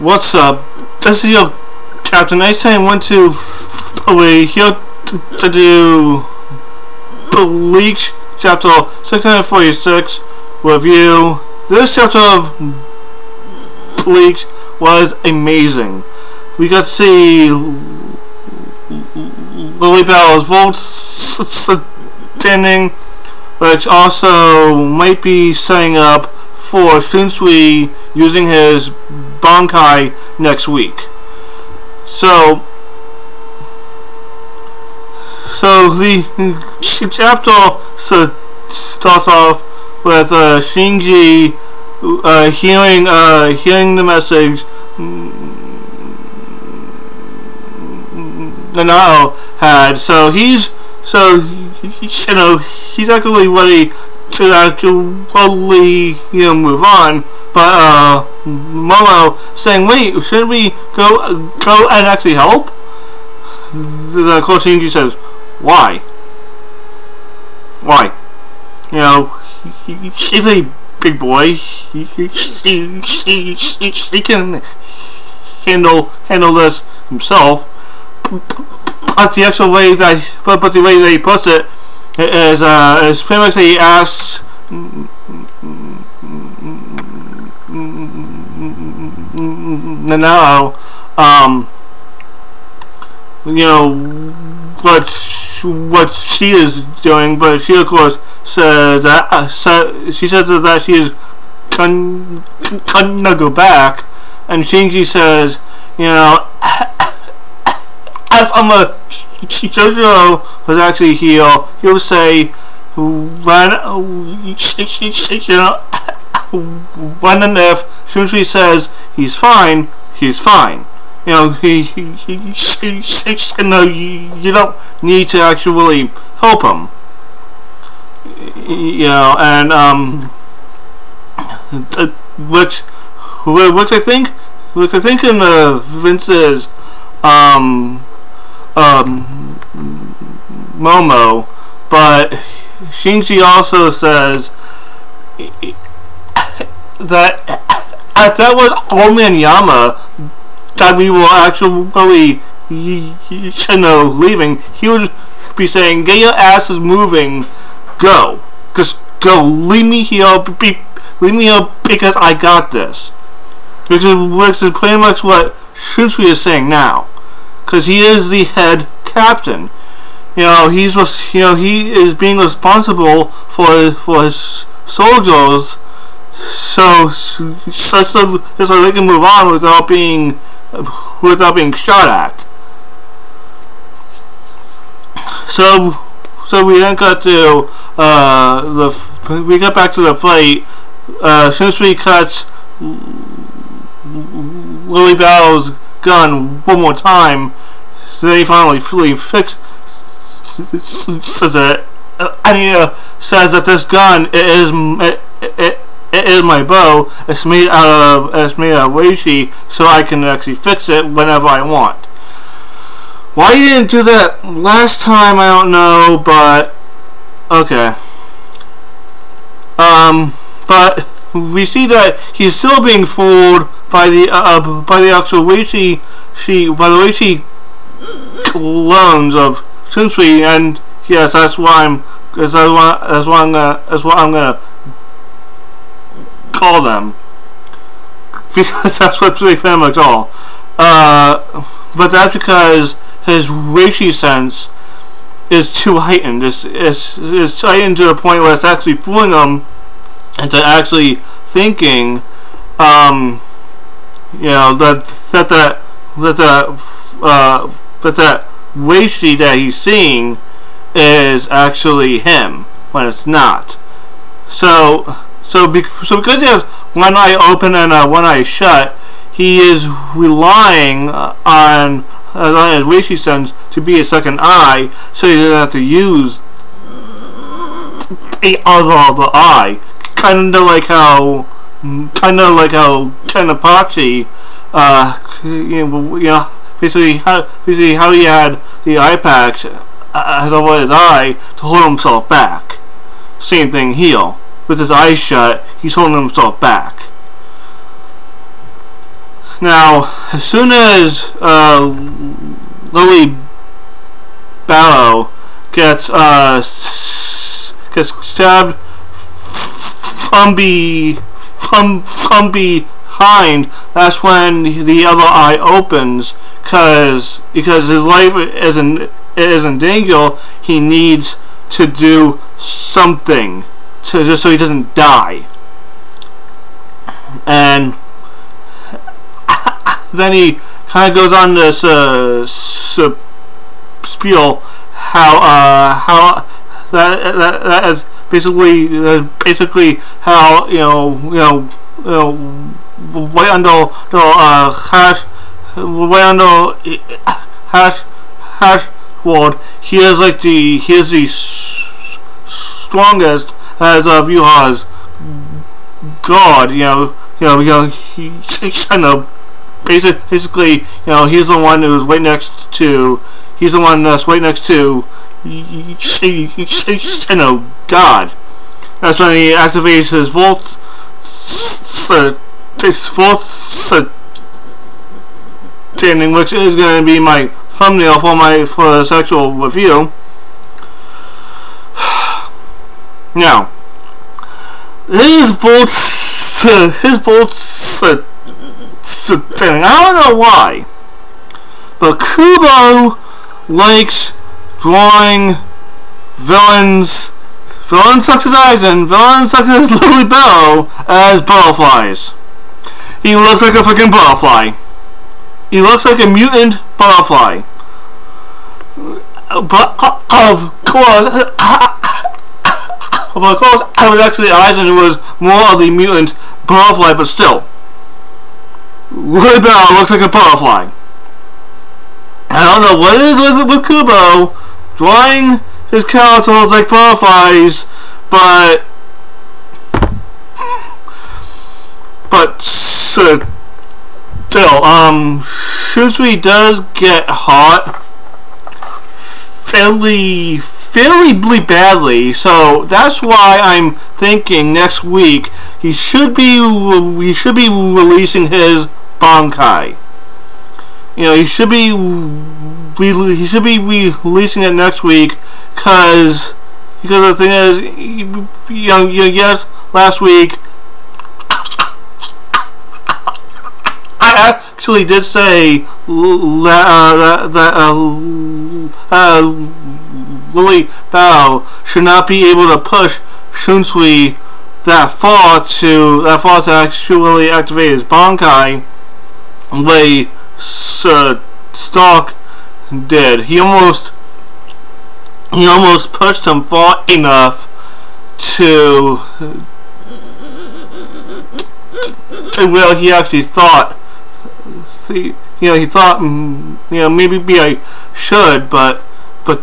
What's up? This is your Captain. Next time I went to here to do Bleach chapter 646 review. This chapter of Bleach was amazing. We got to see Lily Barro's vault standing, which also might be setting up for Shunsui using his Bankai next week. So the chapter starts off with Shinji hearing the message Nanao had. So he's actually ready to actually move on, but Momo saying, "Wait, shouldn't we go and actually help?" The coach Shinji says, "Why? Why? He's a big boy. He can handle this himself." But the actual way that the way that he puts it is pretty much that he asks Nanao, what she is doing, but she of course says that she says that she is gonna go back, and Shinji says, if JoJo was actually here, he would say, when and if Shunsui says he's fine, he's fine. You don't need to actually help him. Which I think in Vince's Momo, but Shinji also says that if that was only in Yama that we were actually leaving, he would be saying, "Get your asses moving, go, just go, leave me here because I got this," which is pretty much what Shunsui is saying now, because he is the head captain. He is being responsible for his soldiers, so they can move on without being shot at. So we then got to we got back to the fight. Shunsui cuts Lily Barro's gun one more time. So then he finally fixes it, and he says that this gun is my bow. It's made out of reishi, so I can actually fix it whenever I want. Why he didn't do that last time, I don't know, but okay. But we see that he's still being fooled by the actual reishi clones of Shunsui, and yes, that's what I'm gonna call them, because that's what they pretty much are. But that's because his reishi sense is too heightened. It's heightened to a point where it's actually fooling him into actually thinking, that reishi that he's seeing is actually him when it's not. So because he has one eye open and one eye shut, he is relying on his reishi sense to be a second eye, so he doesn't have to use the other eye. Kind of like how Kenpachi, basically how he had the eye patch over his eye to hold himself back. Same thing here. With his eyes shut, he's holding himself back. Now, as soon as Lily Barro gets stabbed from behind, that's when the other eye opens, because his life is in danger. He needs to do something just so he doesn't die. And then he kind of goes on this spiel how that is basically how right under hash ward, he is the strongest as you as God. He's kind of basically, he's the one who's right next to. He's the one that's right next to, God. That's when he activates his volts. Standing, which is going to be my thumbnail for the sexual review. Now, his volts standing. I don't know why, but Kubo likes drawing villains. Villain sucks his eyes in. Villain sucks his Lily Barro as butterflies. He looks like a freaking butterfly. He looks like a mutant butterfly. But of course, I was actually eyes, and it was more of the mutant butterfly. But still, Lily Barro looks like a butterfly. I don't know what it is with Kubo drawing his characters like butterflies, but still, Shunsui does get hot fairly badly, so that's why I'm thinking next week we should be releasing his Bankai. He should be releasing it next week, because the thing is, yes, last week I actually did say that Lily Barro should not be able to push Shunsui that far to actually activate his Bankai the way Stark did. He almost pushed him far enough to where he actually thought. He thought maybe I should, but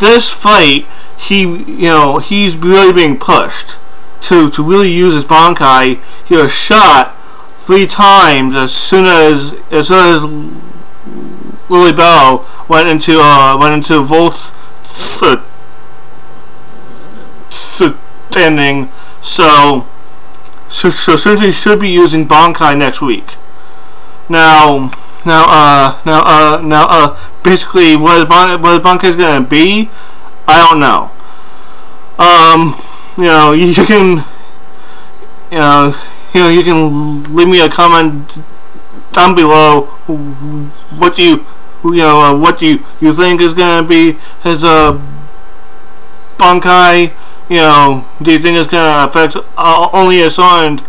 this fight, he's really being pushed to really use his Bankai. He was shot 3 times as soon as Lily Barro went into Volt's standing. So Shunsui should be using Bankai next week. Now, basically, what Bankai is gonna be, I don't know. You can leave me a comment down below. What do you think is gonna be his Bankai? Do you think it's gonna affect only a certain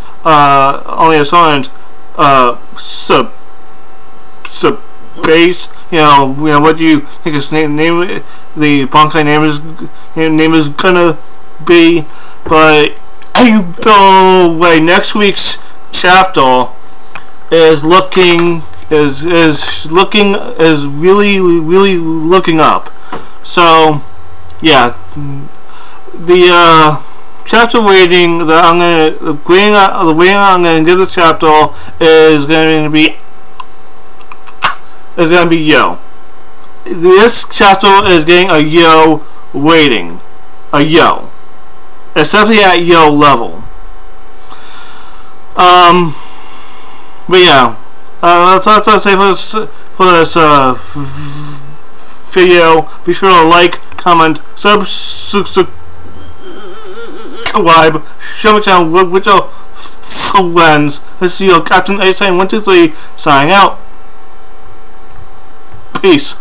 base? What do you think his name the Bankai name is gonna be? But either way, next week's chapter is really looking up. So yeah, the chapter rating that I'm gonna give the chapter is gonna be yo. This chapter is getting a yo rating. A yo. It's definitely at yo level. But yeah, That's say for this video. Be sure to like, comment, subscribe, share my channel with your friends. This is your Captain 8 123 signing out. Peace.